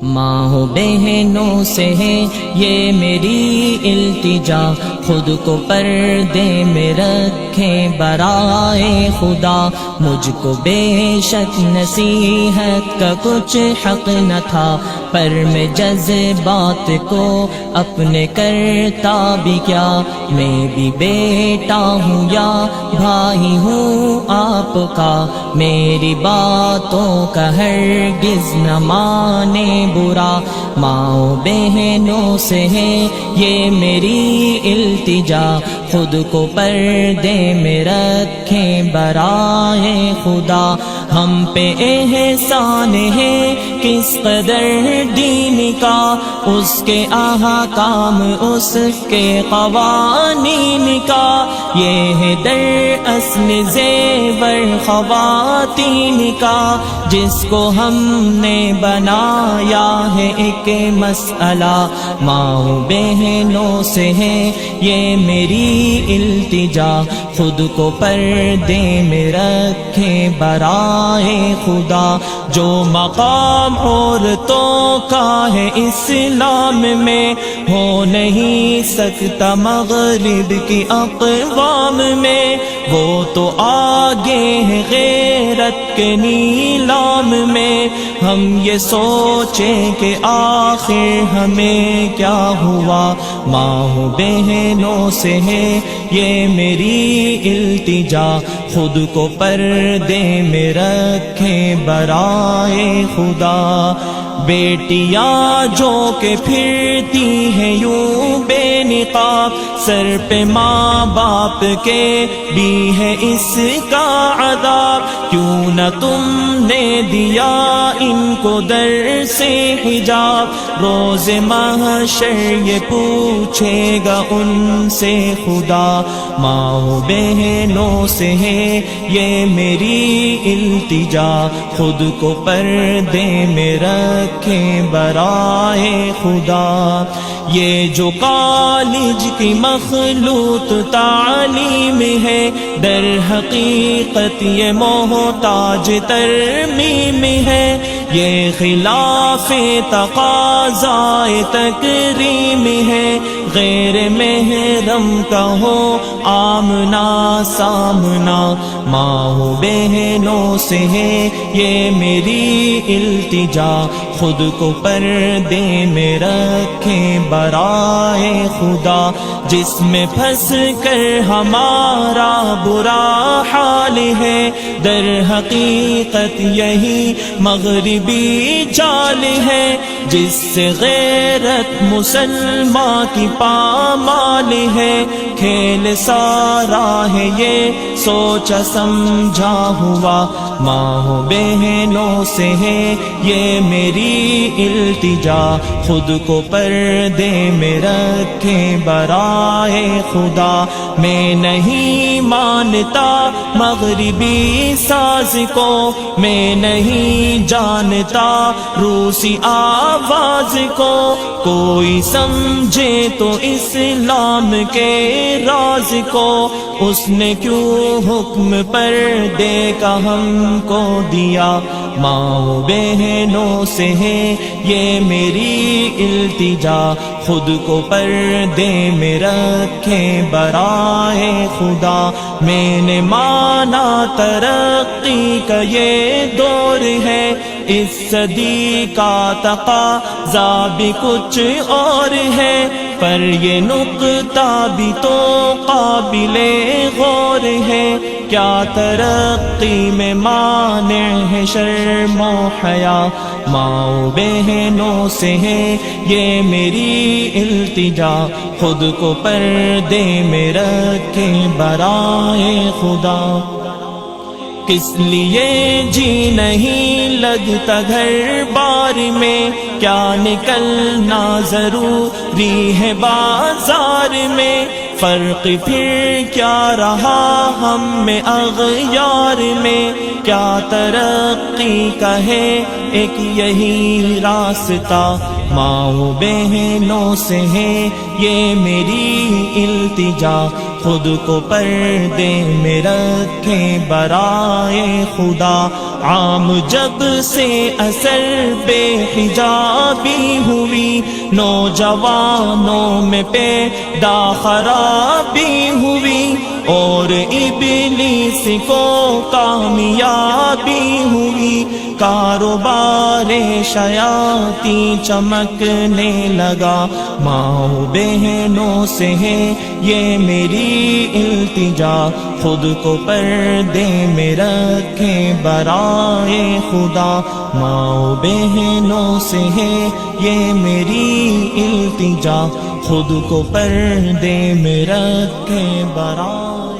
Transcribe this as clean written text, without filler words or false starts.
ماں بہنوں سے ہے یہ میری التجا، خود کو پردے میں رکھیں برائے خدا، مجھ کو بے شک نصیحت کا کچھ حق نہ تھا، پر میں جذبات کو اپنے کرتا بھی کیا، میں بھی بیٹا ہوں یا بھائی ہوں آپ کا، میری باتوں کا ہرگز نہ مانے برا، ماں بہنوں سے ہے یہ میری التجا، خود کو پردے میں رکھیں برائے خدا، ہم پہ احسان ہے کس قدر دین کا، اس کے احکام اس کے قوانین کا، یہ ہے در اصل زیور خواتین کا، جس کو ہم نے بنایا ہے ایک مسئلہ، ماں بہنوں سے ہے یہ میری التجا، خود کو پردے میں رکھیں برائے خدا، جو مقام عورتوں کا ہے اسلام میں ہو نہیں سکتا مغرب کی اقوام میں، وہ تو آگے ہے غیرت کے نیلام میں، ہم یہ سوچیں کہ آخر ہمیں کیا ہوا، ماں بہنوں سے ہے یہ میری التجا، خود کو پردے میں رکھیں برائے خدا، بیٹیاں جو کہ پھرتی ہیں یوں بے نقاب، سر پہ ماں باپ کے بھی ہے اس کا عذاب، کیوں نہ تم نے دیا ان کو در سے حجاب، روز محشر یہ پوچھے گا ان سے خدا، ماں بہنوں سے ہے یہ میری التجا، خود کو پردے میں رکھیں برائے خدا، یہ جو کالج کی مخلوط تعلیم ہے در حقیقت یہ محتاج ترمیم ہے، یہ خلاف تقاضائے تکریم ہے، غیر محرم کا ہو آمنا سامنا، ماں بہنوں سے ہے یہ میری التجا، خود کو پردے میں رکھیں برائے خدا، جس میں پھنس کر ہمارا برا حال ہے در حقیقت یہی مغربی جال ہے، جس سے غیرت مسلمان کی پامال ہے، کھیل سارا ہے یہ سوچا سمجھا ہوا، ماں بہنوں سے ہے یہ میری التجا، خود کو پردے میں رکھیں برائے خدا، میں نہیں مانتا مغربی ساز کو، میں نہیں جانتا روسی آواز کو، کوئی سمجھے تو اسلام کے راز کو، اس نے کیوں حکم پردے کا ہم کو دیا، ماں بہنوں سے ہے یہ میری التجا، خود کو پردے میں رکھیں برائے خدا، میں نے مانا ترقی کا یہ دور ہے، اس صدی کا تقاضا بھی کچھ اور ہے، پر یہ نقطہ بھی تو قابل غور ہے، کیا ترقی میں مانع ہے شرم و حیا، ماں بہنوں سے ہے یہ میری التجا، خود کو پردے میں رکھیں برائے خدا، کس لیے جی نہیں لگتا گھر بار میں، کیا نکلنا ضروری ہے بازار میں، فرق پھر کیا رہا ہم میں اغیار میں، کیا ترقی کا ہے ایک یہی راستہ، ماؤں بہنوں سے ہے یہ میری التجا، خود کو پردے میں رکھیں برائے خدا۔ عام جب سے اثر بے حجابی ہوئی، نوجوانوں میں پیدا خرابی ہوئی، اور ابلیس کو کامیابی ہوئی۔ کاروبار شیاطین چمکنے لگا، ماؤں بہنوں سے ہے یہ میری التجا، خود کو پردے میں رکھیں برائے خدا۔ ماؤں بہنوں سے ہے یہ میری التجا، خود کو پردے میں رکھیں برائے